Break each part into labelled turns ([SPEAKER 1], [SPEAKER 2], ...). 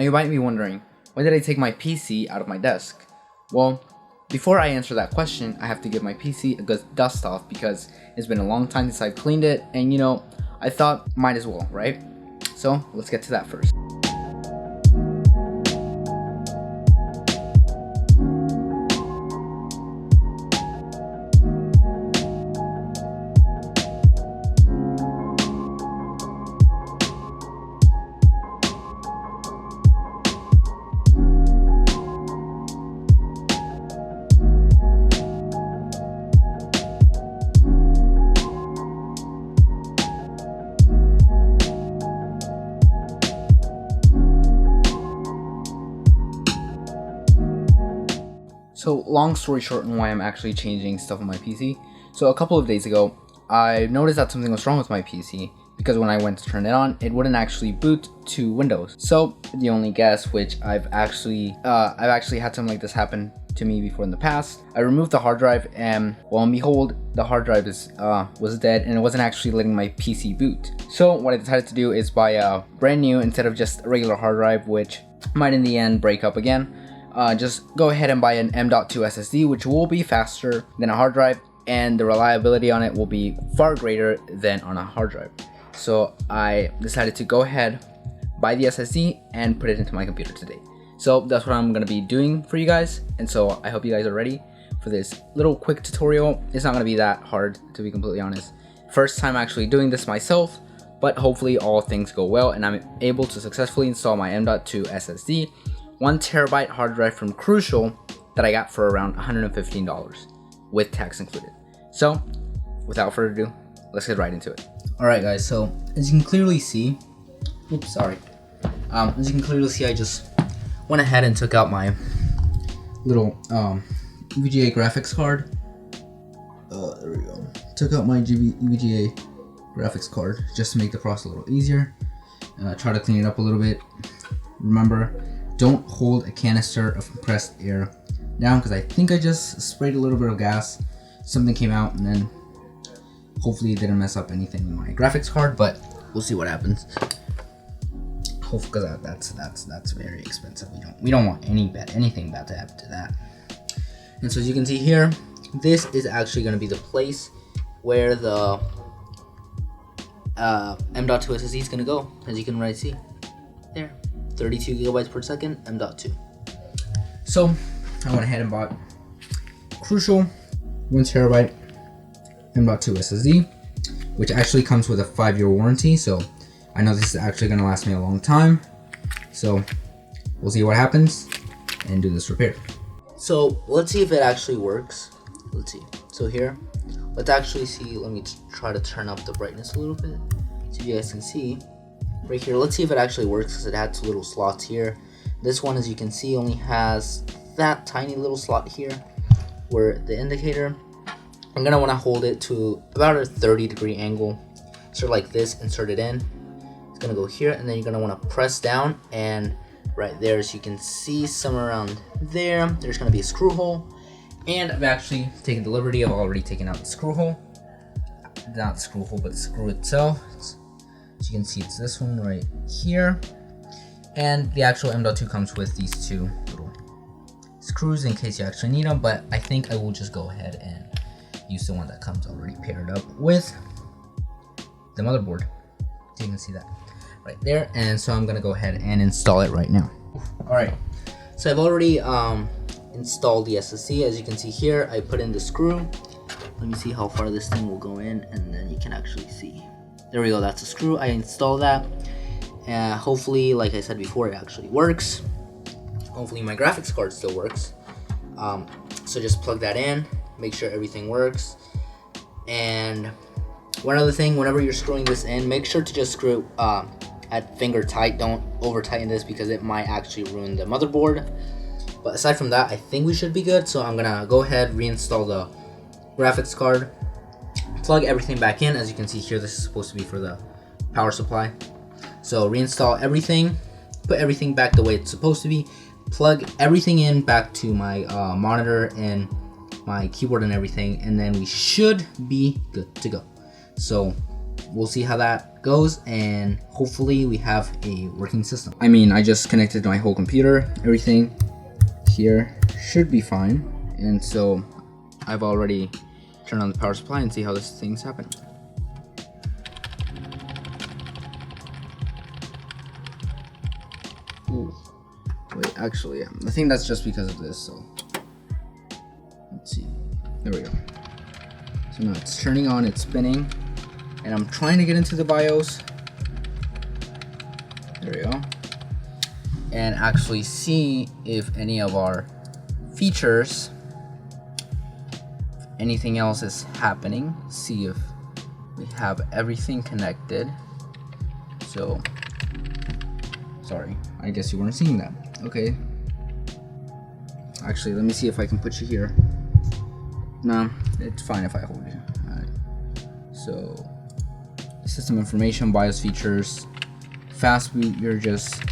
[SPEAKER 1] Now you might be wondering, when did I take my PC out of my desk? Well, before I answer that question, I have to give my PC a good dust off because it's been a long time since I've cleaned it, and I thought might as well, right? So let's get to that first. So long story short on why I'm actually changing stuff on my PC. So a couple of days ago, I noticed that something was wrong with my PC because when I went to turn it on, it wouldn't actually boot to Windows. So the only guess, which I've actually had something like this happen to me before in the past. I removed the hard drive, and lo and behold, the hard drive was dead, and it wasn't actually letting my PC boot. So what I decided to do is buy a brand new instead of just a regular hard drive, which might in the end break up again. Just go ahead and buy an M.2 SSD, which will be faster than a hard drive, and the reliability on it will be far greater than on a hard drive. So I decided to go ahead, buy the SSD, and put it into my computer today. So that's what I'm going to be doing for you guys, and so I hope you guys are ready for this little quick tutorial. It's not going to be that hard, to be completely honest. First time actually doing this myself, but hopefully all things go well and I'm able to successfully install my M.2 SSD. 1 terabyte hard drive from Crucial that I got for around $115 with tax included. So without further ado, let's get right into it. Alright guys, so as you can clearly see, as you can clearly see, I just went ahead and took out my little VGA graphics card. There we go. Took out my VGA graphics card just to make the process a little easier. Try to clean it up a little bit. Remember, don't hold a canister of compressed air down because I think I just sprayed a little bit of gas. Something came out and then hopefully it didn't mess up anything in my graphics card, but we'll see what happens. Hopefully, because that's very expensive. We don't want anything bad to happen to that. And so as you can see here, this is actually going to be the place where the M.2 SSD is going to go, as you can already see there. 32 gigabytes per second, M.2. So I went ahead and bought Crucial 1 terabyte M.2 SSD, which actually comes with a 5-year warranty. So I know this is actually going to last me a long time. So we'll see what happens and do this repair. So let's see if it actually works. Let's see. So here, let's actually see. Let me try to turn up the brightness a little bit so you guys can see. Right here, let's see if it actually works because it had 2 little slots here. This one, as you can see, only has that tiny little slot here where the indicator. I'm gonna want to hold it to about a 30-degree angle, sort of like this, insert it in. It's gonna go here, and then you're gonna want to press down, and right there, as you can see, somewhere around there, there's gonna be a screw hole. And I've actually taken the liberty of already taking out the screw hole. Not the screw hole, but the screw itself. As you can see, it's this one right here. And the actual M.2 comes with these 2 little screws in case you actually need them, but I think I will just go ahead and use the one that comes already paired up with the motherboard. So you can see that right there. And so I'm gonna go ahead and install it right now. Alright, so I've already installed the SSD. As you can see here, I put in the screw. Let me see how far this thing will go in, and then you can actually see. There we go, that's a screw. I installed that. Hopefully, like I said before, it actually works. Hopefully my graphics card still works. So just plug that in, make sure everything works. And one other thing, whenever you're screwing this in, make sure to just screw at finger tight. Don't over tighten this because it might actually ruin the motherboard. But aside from that, I think we should be good. So I'm gonna go ahead, reinstall the graphics card, plug everything back in. As you can see here, this is supposed to be for the power supply. So reinstall everything, put everything back the way it's supposed to be, plug everything in back to my monitor and my keyboard and everything, and then we should be good to go. So we'll see how that goes, and hopefully we have a working system. I mean, I just connected my whole computer. Everything here should be fine, and so I've already turned on the power supply and see how this thing's happening. Ooh. Wait, actually, I think that's just because of this, so let's see. There we go. So now it's turning on, it's spinning, and I'm trying to get into the BIOS. There we go. And actually see if any of our features, anything else is happening. See if we have everything connected. So, sorry, I guess you weren't seeing that. Okay. Actually, let me see if I can put you here. No, it's fine if I hold you. Alright. So, system information, BIOS features, fast boot, you're just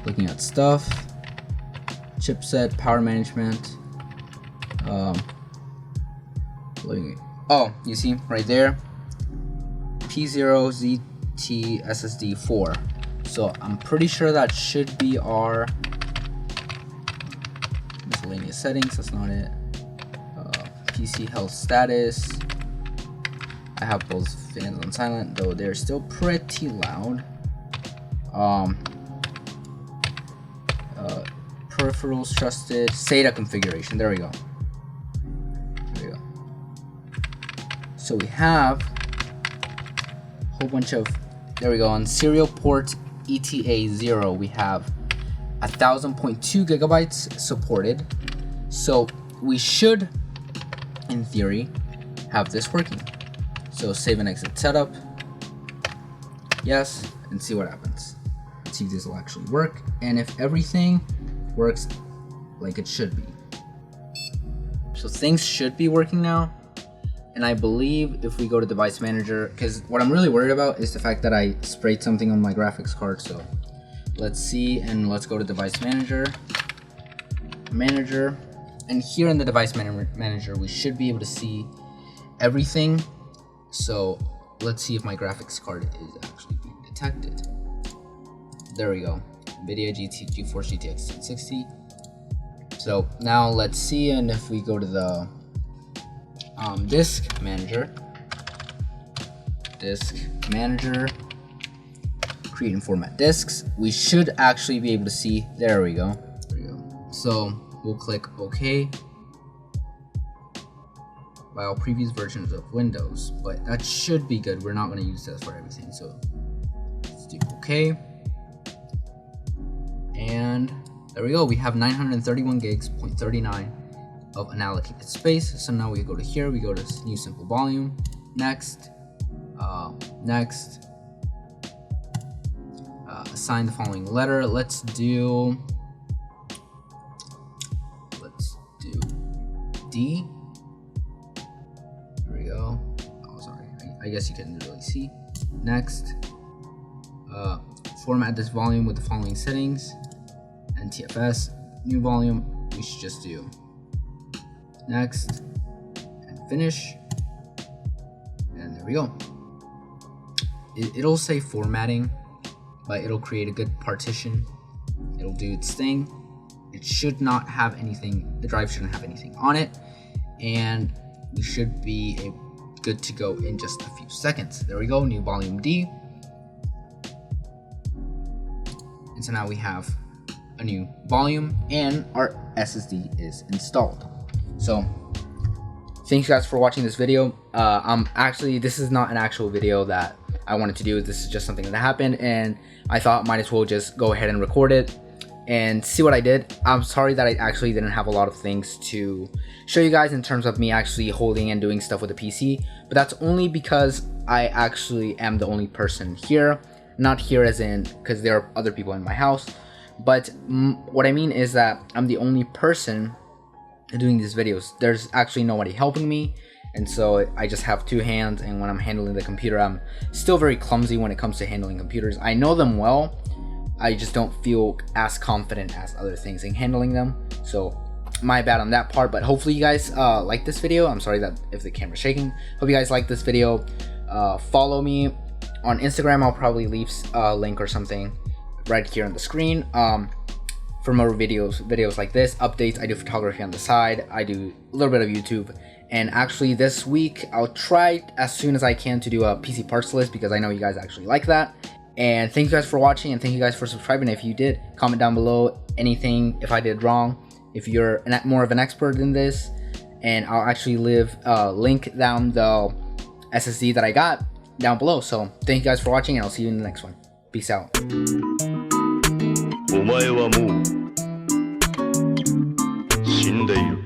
[SPEAKER 1] looking at stuff, chipset, power management, oh, you see right there, M.2 SSD 4. So I'm pretty sure that should be our miscellaneous settings. That's not it. PC health status. I have both fans on silent, though they're still pretty loud. Peripherals trusted. SATA configuration. There we go. There we go. So we have a whole bunch of. There we go. On serial port ETA 0, we have 1,000.2 gigabytes supported. So we should, in theory, have this working. So save and exit setup. Yes, and see what happens. See if this will actually work, and if everything works like it should be. So things should be working now. And I believe if we go to device manager, because what I'm really worried about is the fact that I sprayed something on my graphics card. So let's see, and let's go to device manager, and here in the device manager, we should be able to see everything. So let's see if my graphics card is actually being detected. There we go. NVIDIA GeForce GTX 1060. So now let's see, and if we go to the disk manager, create and format disks, we should actually be able to see. There we go. So we'll click OK. By all previous versions of Windows, but that should be good. We're not going to use this for everything, so let's do OK. And there we go. We have 931 gigs, 0.39 of unallocated space. So now we go to here, we go to new simple volume, next, assign the following letter. Let's do D. There we go. Oh, sorry. I guess you couldn't really see. Next, format this volume with the following settings. NTFS, new volume, we should just do next and finish, and there we go. It'll say formatting, but it'll create a good partition. It'll do its thing. It should not have anything, the drive shouldn't have anything on it, and we should be good to go in just a few seconds. There we go, new volume D. And so now we have a new volume and our SSD is installed. So thanks guys for watching this video. Actually, this is not an actual video that I wanted to do. This is just something that happened, and I thought might as well just go ahead and record it and see what I did. I'm sorry that I actually didn't have a lot of things to show you guys in terms of me actually holding and doing stuff with the PC, but that's only because I actually am the only person here. Not here as in because there are other people in my house, but what I mean is that I'm the only person doing these videos. There's actually nobody helping me, and so I just have two hands, and when I'm handling the computer, I'm still very clumsy when it comes to handling computers. I know them well, I just don't feel as confident as other things in handling them, so my bad on that part. But hopefully you guys like this video. I'm sorry that if the camera's shaking. Hope you guys like this video. Follow me On Instagram, I'll probably leave a link or something right here on the screen for more videos like this, updates. I do photography on the side. I do a little bit of YouTube. And actually this week, I'll try as soon as I can to do a PC parts list because I know you guys actually like that. And thank you guys for watching, and thank you guys for subscribing. If you did, comment down below anything if I did wrong, if you're more of an expert in this. And I'll actually leave a link down the SSD that I got down below. So thank you guys for watching, and I'll see you in the next one. Peace out. お前はもう死んでいる。